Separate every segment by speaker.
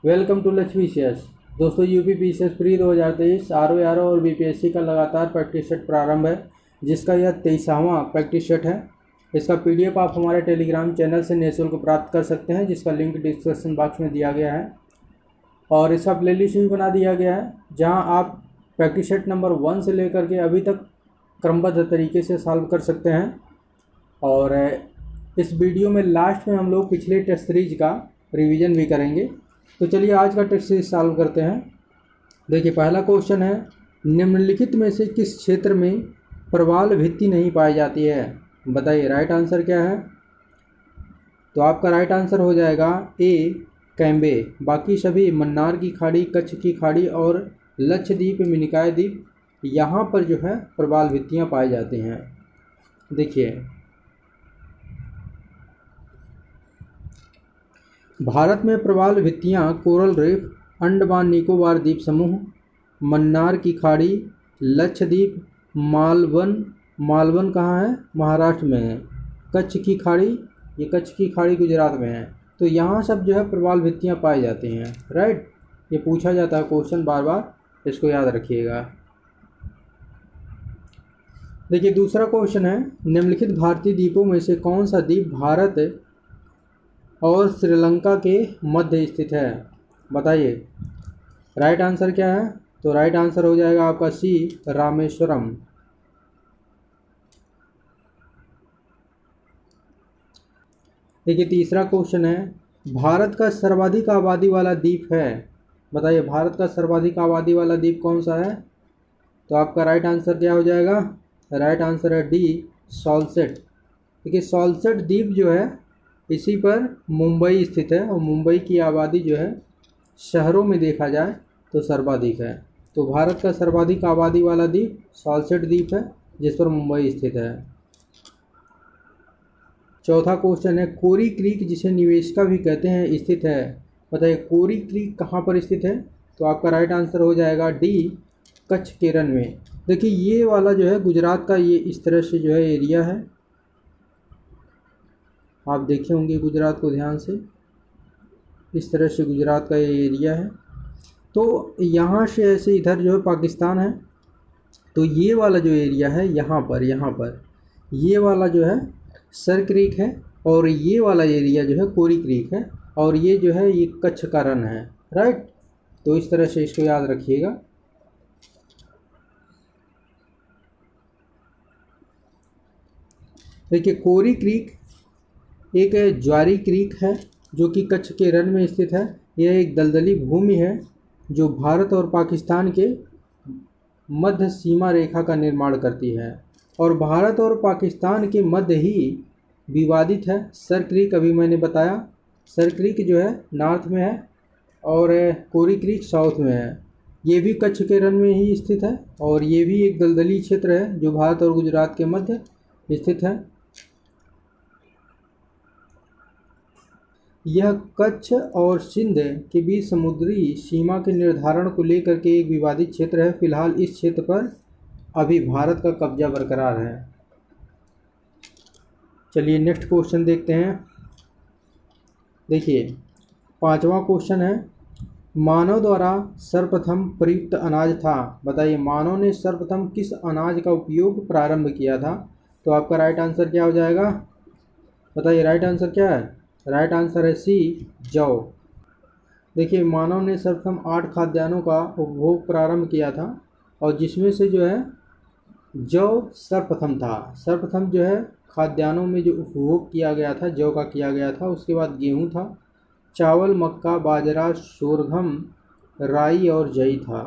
Speaker 1: Welcome to Lakshmi shares. दोस्तों, UP PCS pre 2023 RO और BPSC का लगातार प्रैक्टिस सेट प्रारंभ है, जिसका यह 23वां प्रैक्टिस सेट है। इसका पीडीएफ आप हमारे टेलीग्राम चैनल से निःशुल्क प्राप्त कर सकते हैं, जिसका लिंक डिस्क्रिप्शन बॉक्स में दिया गया है। और इसका प्लेलिस्ट भी बना दिया गया है, जहां आप प्रैक्टिस सेट नंबर 1 से लेकर के अभी तक क्रमबद्ध तरीके से सॉल्व कर सकते हैं। और इस वीडियो में लास्ट में हम लोग पिछले टेस्ट सीरीज का रिवीजन भी करेंगे। तो चलिए आज का टेस्ट सीरीज सॉल्व करते हैं। देखिए, पहला क्वेश्चन है, निम्नलिखित में से किस क्षेत्र में प्रवाल भित्ति नहीं पाई जाती है? बताइए राइट आंसर क्या है। तो आपका राइट आंसर हो जाएगा ए कैम्बे। बाकी सभी मन्नार की खाड़ी, कच्छ की खाड़ी और लक्षद्वीप, मिनिकॉय द्वीप, यहाँ पर जो है प्रवाल भित्तियाँ पाई जाती हैं। देखिए, भारत में प्रवाल भित्तियाँ कोरल रीफ, अंडमान निकोबार द्वीप समूह, मन्नार की खाड़ी, लक्षद्वीप, मालवन कहाँ है? महाराष्ट्र में है। कच्छ की खाड़ी, ये कच्छ की खाड़ी गुजरात में है। तो यहाँ सब जो है प्रवाल भित्तियाँ पाई जाती हैं। राइट, ये पूछा जाता है क्वेश्चन बार बार, इसको याद रखिएगा। देखिए, दूसरा क्वेश्चन है, निम्नलिखित भारतीय द्वीपों में से कौन सा द्वीप भारत और श्रीलंका के मध्य स्थित है? बताइए राइट आंसर क्या है। तो राइट आंसर हो जाएगा आपका सी रामेश्वरम। देखिए, तीसरा क्वेश्चन है, भारत का सर्वाधिक आबादी वाला द्वीप है। बताइए भारत का सर्वाधिक आबादी वाला द्वीप कौन सा है? तो आपका राइट आंसर क्या हो जाएगा? राइट आंसर है डी सॉल्सेट। देखिए, सॉल्सेट द्वीप जो है इसी पर मुंबई स्थित है, और मुंबई की आबादी जो है शहरों में देखा जाए तो सर्वाधिक है। तो भारत का सर्वाधिक आबादी वाला द्वीप सॉल्सेट द्वीप है, जिस पर मुंबई स्थित है। चौथा क्वेश्चन है, कोरी क्रीक जिसे निवेशिका भी कहते हैं स्थित है। बताइए कोरी क्रीक कहाँ पर स्थित है? तो आपका राइट आंसर हो जाएगा डी कच्छ केरन में। देखिए, ये वाला जो है गुजरात का, ये इस तरह से जो है एरिया है। आप देखे होंगे गुजरात को ध्यान से, इस तरह से गुजरात का ये एरिया है। तो यहाँ से ऐसे इधर जो है पाकिस्तान है। तो ये वाला जो एरिया है यहाँ पर ये वाला जो है सर क्रीक है, और ये वाला एरिया जो है कोरी क्रीक है, और ये जो है ये कच्छ का रन है। राइट, तो इस तरह से इसको याद रखिएगा। देखिए, कोरी क्रीक एक ज्वारी क्रीक है जो कि कच्छ के रन में स्थित है। यह एक दलदली भूमि है जो भारत और पाकिस्तान के मध्य सीमा रेखा का निर्माण करती है, और भारत और पाकिस्तान के मध्य ही विवादित है। सर क्रीक अभी मैंने बताया, सर क्रीक जो है नॉर्थ में है और कोरी क्रीक साउथ में है। ये भी कच्छ के रन में ही स्थित है, और ये भी एक दलदली क्षेत्र है जो भारत और गुजरात के मध्य स्थित है। यह कच्छ और सिंध के बीच समुद्री सीमा के निर्धारण को लेकर के एक विवादित क्षेत्र है। फिलहाल इस क्षेत्र पर अभी भारत का कब्जा बरकरार है। चलिए नेक्स्ट क्वेश्चन देखते हैं। देखिए, पांचवा क्वेश्चन है, मानव द्वारा सर्वप्रथम प्रयुक्त अनाज था। बताइए मानव ने सर्वप्रथम किस अनाज का उपयोग प्रारंभ किया था? तो आपका राइट आंसर क्या हो जाएगा? बताइए राइट आंसर क्या है। राइट आंसर है सी जौ। देखिए, मानव ने सर्वप्रथम 8 खाद्यान्नों का उपभोग प्रारंभ किया था, और जिसमें से जो है जौ सर्वप्रथम था। सर्वप्रथम जो है खाद्यान्नों में जो उपभोग किया गया था जौ का किया गया था। उसके बाद गेहूं था, चावल, मक्का, बाजरा, सोरगम, राई और जई था।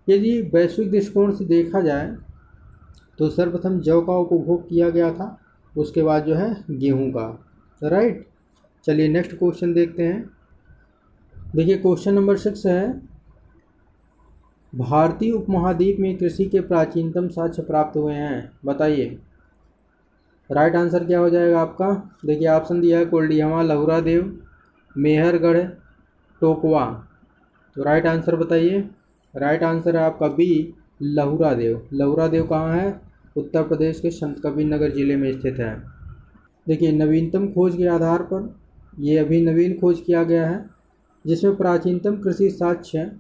Speaker 1: यदि वैश्विक दृष्टिकोण से देखा जाए तो सर्वप्रथम जौ का उपभोग किया गया था, उसके बाद जो है गेहूं का। राइट, चलिए नेक्स्ट क्वेश्चन देखते हैं। देखिए, क्वेश्चन नंबर 6 है, भारतीय उपमहाद्वीप में कृषि के प्राचीनतम साक्ष्य प्राप्त हुए हैं। बताइए राइट आंसर क्या हो जाएगा आपका। देखिए, ऑप्शन दिया है कोल्डियामा, लहुरा देव, मेहरगढ़, टोकवा। तो राइट आंसर बताइए। राइट आंसर है आपका बी लहुरा देव। लहुरा देव कहाँ है? उत्तर प्रदेश के संत कबीर नगर जिले में स्थित है। देखिए, नवीनतम खोज के आधार पर, ये अभी नवीन खोज किया गया है, जिसमें प्राचीनतम कृषि साक्ष्य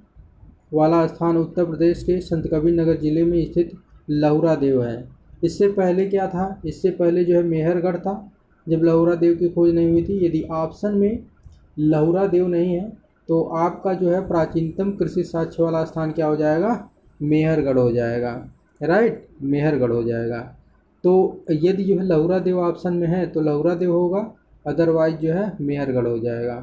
Speaker 1: वाला स्थान उत्तर प्रदेश के संत कबीर नगर जिले में स्थित लहुरा देव है। इससे पहले क्या था? इससे पहले जो है मेहरगढ़ था, जब लहुरा देव की खोज नहीं हुई थी। यदि ऑप्शन में लहुरा देव नहीं है तो आपका जो है प्राचीनतम कृषि साक्ष्य वाला स्थान क्या हो जाएगा? मेहरगढ़ हो जाएगा। राइट, मेहरगढ़ हो जाएगा। तो यदि जो है लहुरा देव ऑप्शन में है तो लहुरा देव होगा, अदरवाइज जो है मेहरगढ़ हो जाएगा।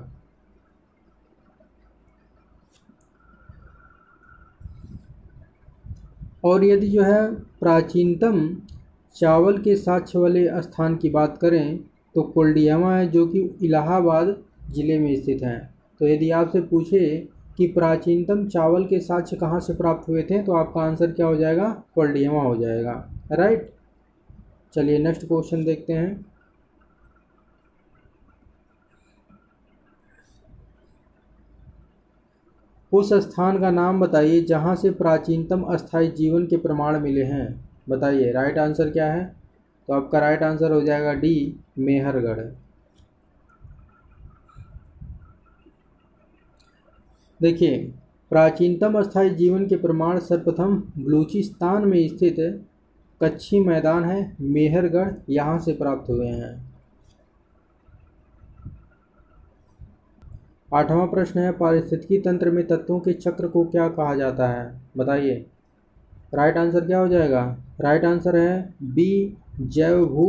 Speaker 1: और यदि जो है प्राचीनतम चावल के साक्ष्य वाले स्थान की बात करें तो कोल्डियामा है, जो कि इलाहाबाद ज़िले में स्थित है। तो यदि आपसे पूछे कि प्राचीनतम चावल के साक्ष्य कहाँ से प्राप्त हुए थे तो आपका आंसर क्या हो जाएगा? कोल्डियामा हो जाएगा। राइट, चलिए नेक्स्ट क्वेश्चन देखते हैं। उस स्थान का नाम बताइए जहाँ से प्राचीनतम अस्थायी जीवन के प्रमाण मिले हैं। बताइए राइट आंसर क्या है? तो आपका राइट आंसर हो जाएगा डी, मेहरगढ़। देखिए, प्राचीनतम अस्थायी जीवन के प्रमाण सर्वप्रथम बलूचिस्तान में स्थित कच्छी मैदान है मेहरगढ़, यहाँ से प्राप्त हुए हैं। 8वां प्रश्न है, पारिस्थितिकी तंत्र में तत्वों के चक्र को क्या कहा जाता है? बताइए राइट आंसर क्या हो जाएगा? राइट आंसर है बी, जैव भू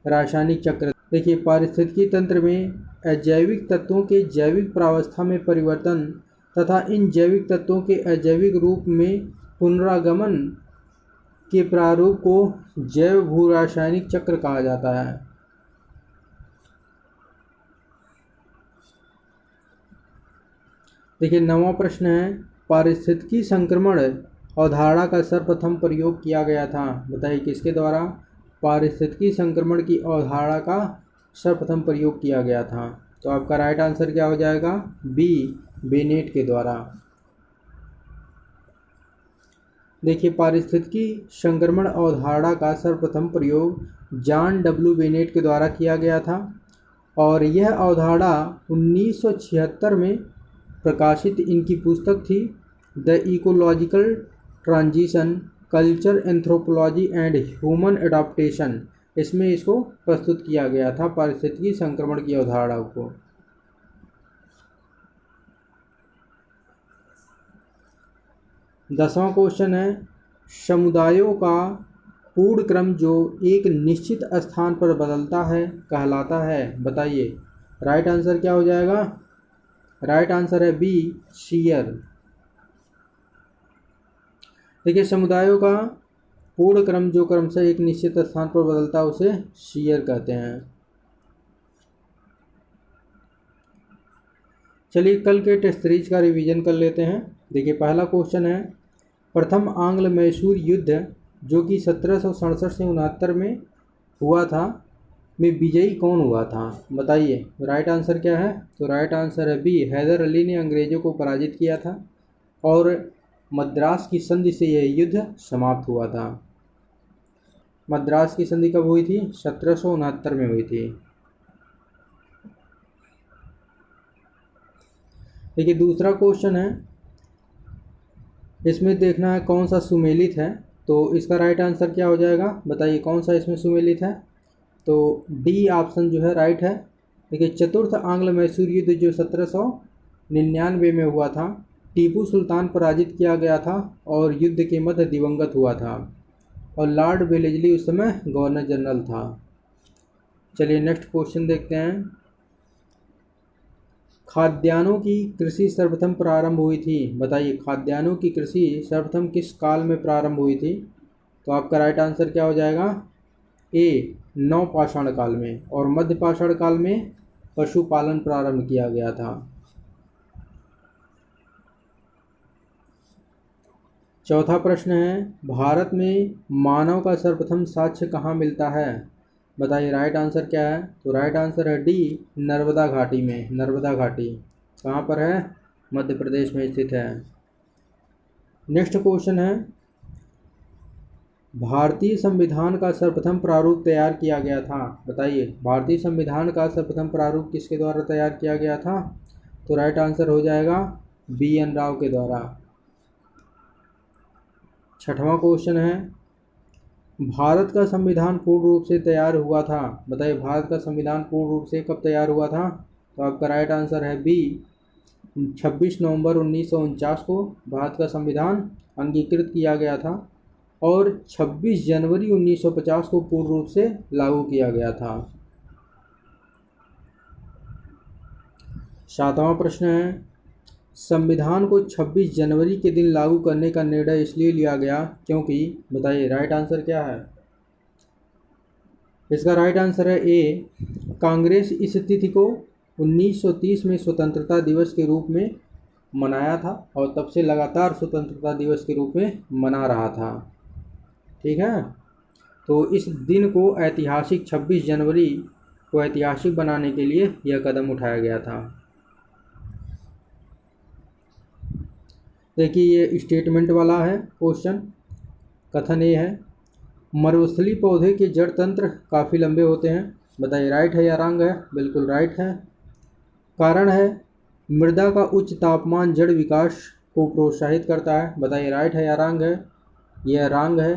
Speaker 1: रासायनिक चक्र। देखिए, पारिस्थितिकी तंत्र में अजैविक तत्वों के जैविक प्रावस्था में परिवर्तन तथा इन जैविक तत्वों के अजैविक रूप में पुनरागमन के प्रारूप को जैव भू रासायनिक चक्र कहा जाता है। देखिए, 9वां प्रश्न है, पारिस्थितिकी संक्रमण अवधारणा का सर्वप्रथम प्रयोग किया गया था। बताइए किसके द्वारा पारिस्थितिकी संक्रमण की अवधारणा का सर्वप्रथम प्रयोग किया गया था? तो आपका राइट आंसर क्या हो जाएगा? बी, बेनेट के द्वारा। देखिए, पारिस्थितिकी संक्रमण अवधारणा का सर्वप्रथम प्रयोग जॉन डब्ल्यू बेनेट के द्वारा किया गया था और यह अवधारणा 1976 में प्रकाशित इनकी पुस्तक थी the ecological transition, culture anthropology and human adaptation. इसमें इसको प्रस्तुत किया गया था पारिस्थितिकी संक्रमण की अवधारणा को। दसवां क्वेश्चन है, समुदायों का पूर्ण क्रम जो एक निश्चित स्थान पर बदलता है कहलाता है। बताइए राइट आंसर क्या हो जाएगा? राइट आंसर है बी, शीयर। देखिए, समुदायों का पूर्ण क्रम जो क्रमशः एक निश्चित स्थान पर बदलता है उसे शीयर कहते हैं। चलिए कल के टेस्ट सीरीज का रिवीजन कर लेते हैं। देखिए, पहला क्वेश्चन है, प्रथम आंग्ल मैसूर युद्ध जो कि 1767 से 69 में हुआ था में विजयी कौन हुआ था? बताइए राइट आंसर क्या है? तो राइट आंसर है बी, हैदर अली ने अंग्रेजों को पराजित किया था और मद्रास की संधि से यह युद्ध समाप्त हुआ था। मद्रास की संधि कब हुई थी? 1769 में हुई थी। देखिए, दूसरा क्वेश्चन है, इसमें देखना है कौन सा सुमेलित है, तो इसका राइट आंसर क्या हो जाएगा? बताइए कौन सा इसमें सुमेलित है? तो डी ऑप्शन जो है राइट है। देखिए, चतुर्थ आंग्ल मैसूर युद्ध जो 1799 में हुआ था, टीपू सुल्तान पराजित किया गया था और युद्ध के मध्य दिवंगत हुआ था और लॉर्ड वेलेस्ली उस समय गवर्नर जनरल था। चलिए नेक्स्ट क्वेश्चन देखते हैं, खाद्यान्नों की कृषि सर्वप्रथम प्रारंभ हुई थी। बताइए खाद्यान्नों की कृषि सर्वप्रथम किस काल में प्रारंभ हुई थी? तो आपका राइट आंसर क्या हो जाएगा? ए, नवपाषाण काल में, और मध्यपाषाण काल में पशुपालन प्रारंभ किया गया था। चौथा प्रश्न है, भारत में मानव का सर्वप्रथम साक्ष्य कहाँ मिलता है? बताइए राइट आंसर क्या है? तो राइट आंसर है डी, नर्मदा घाटी में। नर्मदा घाटी कहाँ पर है? मध्य प्रदेश में स्थित है। नेक्स्ट क्वेश्चन है, भारतीय संविधान का सर्वप्रथम प्रारूप तैयार किया गया था। बताइए भारतीय संविधान का सर्वप्रथम प्रारूप किसके द्वारा तैयार किया गया था? तो राइट आंसर हो जाएगा बी एन राव के द्वारा। छठवां क्वेश्चन है, भारत का संविधान पूर्ण रूप से तैयार हुआ था। बताइए भारत का संविधान पूर्ण रूप से कब तैयार हुआ था? तो आपका राइट आंसर है बी 26 नवंबर 1949 को भारत का संविधान अंगीकृत किया गया था और 26 जनवरी 1950 को पूर्ण रूप से लागू किया गया था। सातवां प्रश्न है, संविधान को 26 जनवरी के दिन लागू करने का निर्णय इसलिए लिया गया क्योंकि, बताइए राइट आंसर क्या है? इसका राइट आंसर है ए, कांग्रेस इस तिथि को 1930 में स्वतंत्रता दिवस के रूप में मनाया था और तब से लगातार स्वतंत्रता दिवस के रूप में मना रहा था। ठीक है, तो इस दिन को ऐतिहासिक 26 जनवरी को ऐतिहासिक बनाने के लिए यह कदम उठाया गया था। देखिए ये स्टेटमेंट वाला है क्वेश्चन। कथन ये है, मरुस्थलीय पौधे के जड़ तंत्र काफ़ी लंबे होते हैं। बताइए राइट है या रॉन्ग है? बिल्कुल राइट है। कारण है, मृदा का उच्च तापमान जड़ विकास को प्रोत्साहित करता है। बताइए राइट है या रॉन्ग है? यह रॉन्ग है,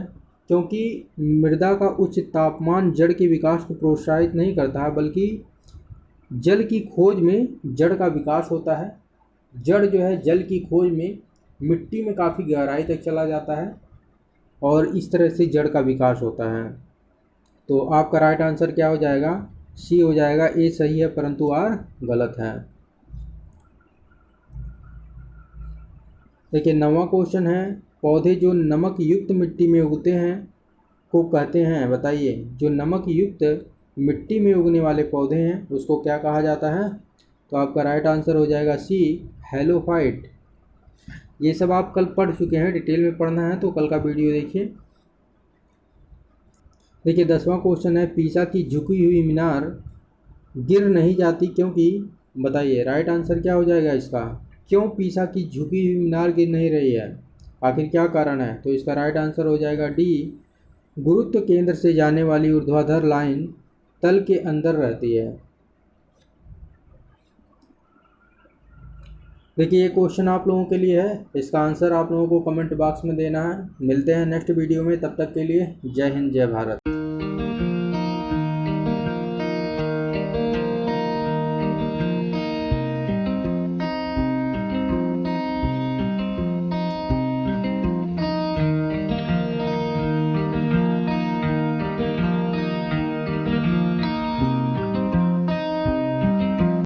Speaker 1: क्योंकि मृदा का उच्च तापमान जड़ के विकास को प्रोत्साहित नहीं करता है, बल्कि जल की खोज में जड़ का विकास होता है। जड़ जो है जल की खोज में मिट्टी में काफ़ी गहराई तक चला जाता है और इस तरह से जड़ का विकास होता है। तो आपका राइट आंसर क्या हो जाएगा? सी हो जाएगा। ए सही है परंतु आर गलत है। देखिए नौवां क्वेश्चन है, पौधे जो नमक युक्त मिट्टी में उगते हैं को कहते हैं। बताइए जो नमक युक्त मिट्टी में उगने वाले पौधे हैं उसको क्या कहा जाता है? तो आपका राइट आंसर हो जाएगा सी, हेलोफाइट। ये सब आप कल पढ़ चुके हैं, डिटेल में पढ़ना है तो कल का वीडियो देखिए। देखिए 10वां क्वेश्चन है, पीसा की झुकी हुई मीनार गिर नहीं जाती क्योंकि, बताइए राइट आंसर क्या हो जाएगा इसका? क्यों पीसा की झुकी हुई मीनार गिर नहीं रही है, आखिर क्या कारण है? तो इसका राइट आंसर हो जाएगा डी, गुरुत्व केंद्र से जाने वाली ऊर्ध्वाधर लाइन तल के अंदर रहती है। देखिए ये क्वेश्चन आप लोगों के लिए है, इसका आंसर आप लोगों को कमेंट बॉक्स में देना है। मिलते हैं नेक्स्ट वीडियो में, तब तक के लिए जय हिंद जय भारत।